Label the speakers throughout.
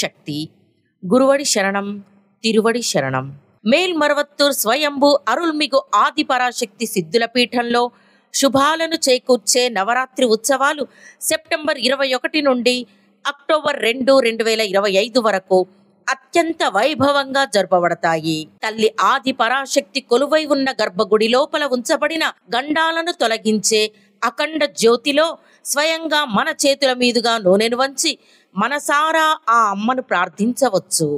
Speaker 1: శక్తి. గురువడి శరణం, తిరువడి శరణం. మేల్మరువత్తూర్ స్వయంభూ అరుల్మిగు ఆదిపరాశక్తి సిద్ధుల పీఠంలో శుభాలను చేకూర్చే నవరాత్రి ఉత్సవాలు సెప్టెంబర్ 21 నుండి అక్టోబర్ 2, 2025 వరకు అత్యంత వైభవంగా జరపబడతాయి. తల్లి ఆది పరాశక్తి కొలువై ఉన్న గర్భగుడి లోపల ఉంచబడిన గండాలను తొలగించే అఖండ జ్యోతిలో స్వయంగా మన చేతుల మీదుగా నూనెను వంచి మనసారా ఆ అమ్మను ప్రార్థించవచ్చు.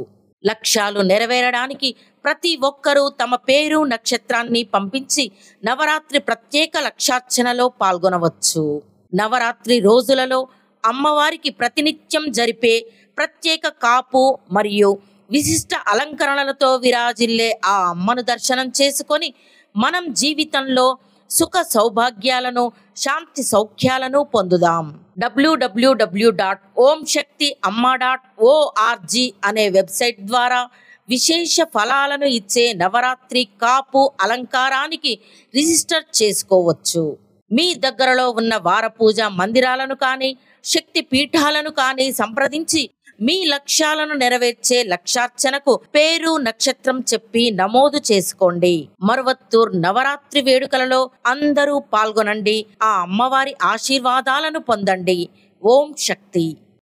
Speaker 1: లక్ష్యాలు నెరవేరడానికి ప్రతి ఒక్కరూ తమ పేరు, నక్షత్రాన్ని పంపించి నవరాత్రి ప్రత్యేక లక్షార్చనలో పాల్గొనవచ్చు. నవరాత్రి రోజులలో అమ్మవారికి ప్రతినిత్యం జరిపే ప్రత్యేక కాపు మరియు విశిష్ట అలంకరణలతో విరాజిల్లే ఆ అమ్మను దర్శనం చేసుకొని మనం జీవితంలో సుఖ సౌభాగ్యాలను, శాంతి సౌఖ్యాలను పొందుదాం. www.omshaktiamma.org అనే వెబ్సైట్ ద్వారా విశేష ఫలాలను ఇచ్చే నవరాత్రి కాపు అలంకారానికి రిజిస్టర్ చేసుకోవచ్చు. మీ దగ్గరలో ఉన్న వారపూజ మందిరాలను కానీ, శక్తి పీఠాలను కానీ సంప్రదించి మీ లక్ష్యాలను నెరవేర్చే లక్షార్చనకు పేరు, నక్షత్రం చెప్పి నమోదు చేసుకోండి. మరువత్తూర్ నవరాత్రి వేడుకలలో అందరూ పాల్గొనండి. ఆ అమ్మవారి ఆశీర్వాదాలను పొందండి. ఓం శక్తి.